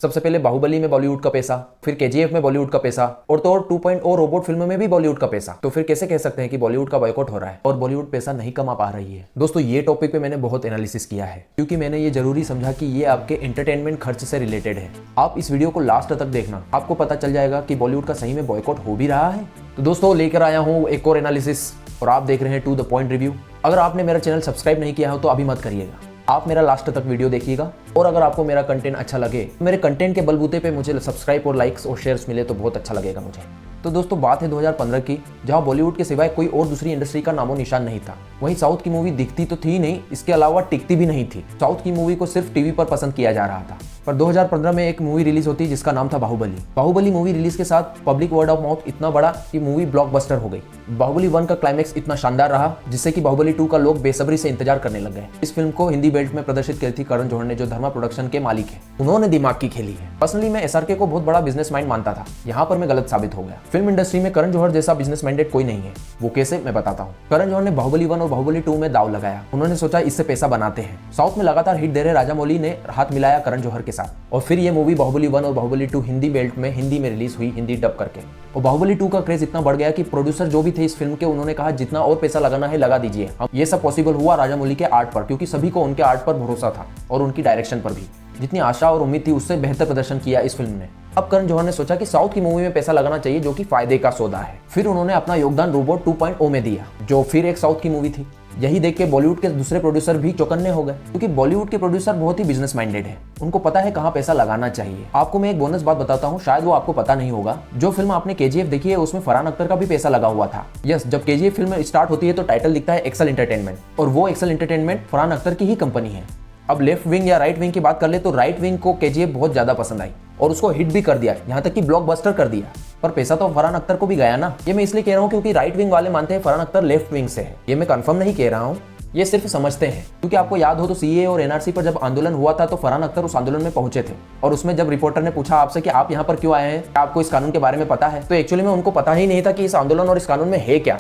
सबसे पहले बाहुबली में बॉलीवुड का पैसा, फिर केजीएफ में बॉलीवुड का पैसा, और तो और 2.0 रोबोट फिल्म में भी बॉलीवुड का पैसा। तो फिर कैसे कह सकते हैं कि बॉलीवुड का बॉयकॉट हो रहा है और बॉलीवुड पैसा नहीं कमा पा रही है। दोस्तों ये टॉपिक पे मैंने बहुत एनालिसिस किया है, क्योंकि मैंने ये जरूरी समझा कि ये आपके एंटरटेनमेंट खर्च से रिलेटेड है। आप इस वीडियो को लास्ट तक देखना, आपको पता चल जाएगा कि बॉलीवुड का सही में बॉयकॉट हो भी रहा है। तो दोस्तों लेकर आया हूँ एक और एनालिसिस, और आप देख रहे हैं टू द पॉइंट रिव्यू। अगर आपने मेरा चैनल सब्सक्राइब नहीं किया हो तो अभी मत करिएगा, आप मेरा लास्ट तक वीडियो देखिएगा। और अगर आपको मेरा कंटेंट अच्छा लगे, मेरे कंटेंट के बलबूते पे मुझे सब्सक्राइब और लाइक्स और शेयर्स मिले तो बहुत अच्छा लगेगा मुझे। तो दोस्तों बात है 2015 की, जहां बॉलीवुड के सिवाय कोई और दूसरी इंडस्ट्री का नामो निशान नहीं था। वहीं साउथ की मूवी दिखती तो थी नहीं, इसके अलावा टिकती भी नहीं थी। साउथ की मूवी को सिर्फ टीवी पर पसंद किया जा रहा था। पर 2015 में एक मूवी रिलीज होती जिसका नाम था बाहुबली। बाहुबली मूवी रिलीज के साथ पब्लिक वर्ड ऑफ माउथ इतना बड़ा कि मूवी ब्लॉकबस्टर हो गई। बाहुबली 1 का क्लाइमैक्स इतना शानदार रहा जिससे कि बाहुबली 2 का लोग बेसब्री से इंतजार करने लग गए। इस फिल्म को हिंदी बेल्ट में प्रदर्शित की थी करण जौहर ने, जो धर्मा प्रोडक्शन के मालिक है। उन्होंने दिमाग की खेली है। पर्सनली मैं एसआरके को बहुत बड़ा बिजनेस माइंड मानता था, यहाँ पर मैं गलत साबित हो गया। फिल्म इंडस्ट्री में करण जौहर जैसा बिजनेस माइंडेड कोई नहीं है। वो कैसे, मैं बताता हूँ। करण जौहर ने बाहुबली 1 और बाहुबली 2 में दाव लगाया। उन्होंने सोचा इससे पैसा बनाते हैं। साउथ में लगातार हिट दे रहे राजामौली ने हाथ मिलाया करण जौहर के साथ, और फिर ये मूवी बाहुबली 1 और बाहुबली 2 हिंदी बेल्ट में हिंदी में रिलीज हुई, हिंदी डब करके। और बाहुबली 2 का क्रेज इतना बढ़ गया कि प्रोड्यूसर जो भी थे इस फिल्म के, उन्होंने कहा जितना और पैसा लगाना है लगा दीजिए। ये सब पॉसिबल हुआ राजामौली के आर्ट पर, क्योंकि सभी को उनके आर्ट पर भरोसा था और उनकी डायरेक्शन पर भी। जितनी आशा और उम्मीद थी उससे बेहतर प्रदर्शन किया इस फिल्म ने। अब करण जौहर ने सोचा कि साउथ की मूवी में पैसा लगाना चाहिए, जो कि फायदे का सौदा है। फिर उन्होंने अपना योगदान रोबोट 2.0 में दिया, जो फिर एक साउथ की मूवी थी। यही देख के बॉलीवुड के दूसरे प्रोड्यूसर भी चौकन्ने हो गए, क्योंकि बॉलीवुड के प्रोड्यूसर बहुत ही बिजनेस माइंडेड है। उनको पता है कहाँ पैसा लगाना चाहिए। आपको मैं एक बोनस बात बताता हूँ, शायद वो आपको पता नहीं होगा। जो फिल्म आपने केजीएफ देखी है उसमें फरहान अख्तर का भी पैसा लगा हुआ था। यस, जब केजीएफ फिल्म स्टार्ट होती है तो टाइटल दिखता है एक्सेल एंटरटेनमेंट, और वो एक्सेल एंटरटेनमेंट फरहान अख्तर की ही कंपनी है। अब लेफ्ट विंग या राइट विंग की बात कर ले तो राइट विंग को केजीएफ बहुत ज्यादा पसंद आई और उसको हिट भी कर दिया, यहाँ तक कि ब्लॉकबस्टर कर दिया। पर पैसा तो फरहान अख्तर को भी गया ना। ये मैं इसलिए कह रहा हूँ क्योंकि राइट विंग वाले मानते हैं फरहान अख्तर लेफ्ट विंग से है। ये मैं कंफर्म नहीं कह रहा हूँ, ये सिर्फ समझते हैं। क्योंकि आपको याद हो तो सीए और एनआरसी पर जब आंदोलन हुआ था तो फरहान अख्तर उस आंदोलन में पहुंचे थे, और उसमें जब रिपोर्टर ने पूछा आपसे कि आप यहाँ पर क्यों आए हैं, आपको इस कानून के बारे में पता है, तो एक्चुअली में उनको पता ही नहीं था कि इस आंदोलन और इस कानून में है क्या,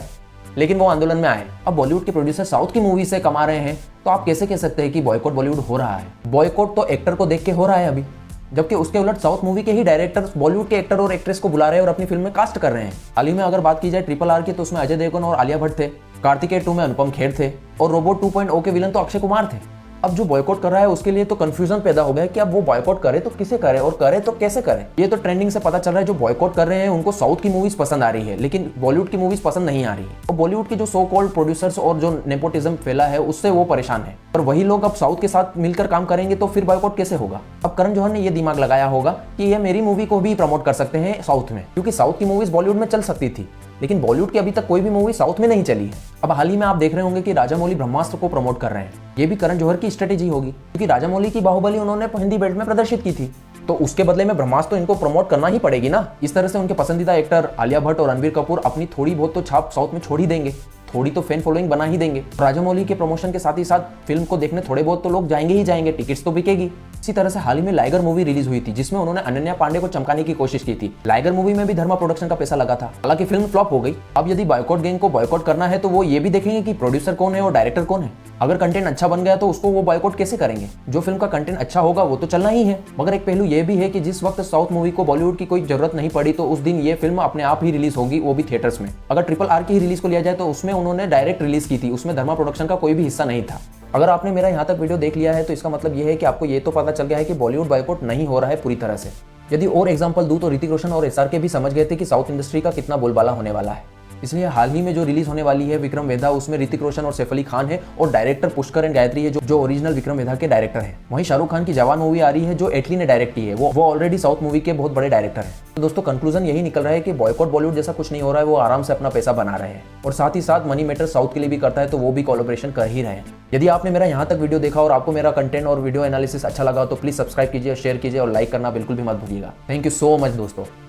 लेकिन वो आंदोलन में आए। अब बॉलीवुड के प्रोड्यूसर साउथ की मूवी से कमा रहे हैं, तो आप कैसे कह सकते हैं कि बॉयकॉट बॉलीवुड हो रहा है। बॉयकॉट तो एक्टर को देख के हो रहा है अभी, जबकि उसके उलट साउथ मूवी के ही डायरेक्टर बॉलीवुड के एक्टर और एक्ट्रेस को बुला रहे हैं और अपनी फिल्म में कास्ट कर रहे हैं। हाल ही में अगर बात की जाए RRR की, तो उसमें अजय देवगन और आलिया भट्ट थे, कार्तिकेय 2 में अनुपम खेर थे, और रोबोट 2.0 के विलन तो अक्षय कुमार थे। अब जो बॉयकॉट कर रहा है उसके लिए तो कंफ्यूजन पैदा हो गया कि अब वो बॉयकॉट करे तो किसे करे और करे तो कैसे करे। ये तो ट्रेंडिंग से पता चल रहा है जो बॉयकॉट कर रहे हैं उनको साउथ की मूवीज पसंद आ रही है, लेकिन बॉलीवुड की मूवीज पसंद नहीं आ रही है। और बॉलीवुड के जो सो कॉल्ड प्रोड्यूसर्स और जो नेपोटिज्म फैला है उससे वो परेशान है। और वही लोग अब साउथ के साथ मिलकर काम करेंगे तो फिर बॉयकॉट कैसे होगा। अब करण जौहर ने ये दिमाग लगाया होगा कि ये मेरी मूवी को भी प्रमोट कर सकते हैं साउथ में, क्योंकि साउथ की मूवीज बॉलीवुड में चल सकती थी, लेकिन बॉलीवुड की अभी तक कोई भी मूवी साउथ में नहीं चली है। अब हाल ही में आप देख रहे होंगे कि राजामौली ब्रह्मास्त्र को प्रमोट कर रहे हैं। ये भी करण जौहर की स्ट्रेटेजी होगी, क्योंकि राजामौली की बाहुबली उन्होंने हिंदी बेल्ट में प्रदर्शित की थी, तो उसके बदले में ब्रह्मास्त्र तो इनको प्रमोट करना ही पड़ेगी ना। इस तरह से उनके पसंदीदा एक्टर आलिया भट्ट और रणबीर कपूर अपनी थोड़ी बहुत तो छाप साउथ में छोड़ ही देंगे, थोड़ी तो फैन फॉलोइंग बना ही देंगे। राजामौली के प्रमोशन के साथ ही साथ फिल्म को देखने थोड़े बहुत तो लोग जाएंगे ही जाएंगे, टिकट्स तो बिकेगी। इसी तरह से हाल ही में लाइगर मूवी रिलीज हुई थी, जिसमें उन्होंने अनन्या पांडे को चमकाने की कोशिश की थी। लाइगर मूवी में भी धर्मा प्रोडक्शन का पैसा लगा था, हालांकि फिल्म फ्लॉप हो गई। अब यदि बॉयकॉट गैंग को बॉयकॉट करना है तो वो ये भी देखेंगे कि प्रोड्यूसर कौन है और डायरेक्टर कौन है। अगर कंटेंट अच्छा बन गया तो उसको वो बॉयकॉट कैसे करेंगे। जो फिल्म का कंटेंट अच्छा होगा वो तो चलना ही है। मगर एक पहलू ये भी है कि जिस वक्त साउथ मूवी को बॉलीवुड की कोई जरूरत नहीं पड़ी, तो उस दिन ये फिल्म अपने आप ही रिलीज होगी, वो भी थिएटर्स में। अगर RRR की ही रिलीज को लिया जाए तो उसमें उन्होंने डायरेक्ट रिलीज की थी, उसमें धर्मा प्रोडक्शन का कोई भी हिस्सा नहीं था। अगर आपने मेरा यहाँ तक वीडियो देख लिया है तो इसका मतलब ये है कि आपको ये तो पता चल गया है कि बॉलीवुड बॉयकॉट नहीं हो रहा है पूरी तरह से। यदि और एग्जांपल दूं तो ऋतिक रोशन और एसआरके भी समझ गए थे कि साउथ इंडस्ट्री का कितना बोलबाला होने वाला है। इसलिए हाल ही में जो रिलीज होने वाली है विक्रम वेधा, उसमें ऋतिक रोशन और सैफ अली खान है, और डायरेक्टर पुष्कर एंड गायत्री है, जो ओरिजिनल विक्रम वेधा के डायरेक्टर है। वहीं शाहरुख खान की जवान मूवी आ रही है जो एटली ने डायरेक्ट की है, वो ऑलरेडी साउथ मूवी के बहुत बड़े डायरेक्टर है। तो दोस्तों कंक्लूजन यही निकल रहा है कि बॉयकॉट बॉलीवुड जैसा कुछ नहीं हो रहा है, वो आराम से अपना पैसा बना रहे हैं, और साथ ही साथ मनी मैटर साउथ के लिए भी करता है, तो वो भी कोलैबोरेशन कर ही रहे हैं। यदि आपने मेरा यहाँ तक वीडियो देखा और आपको मेरा कंटेंट और वीडियो एनालिसिस अच्छा लगा तो प्लीज सब्सक्राइब कीजिए, शेयर कीजिए और लाइक करना बिल्कुल भी मत भूलिएगा। थैंक यू सो मच दोस्तों।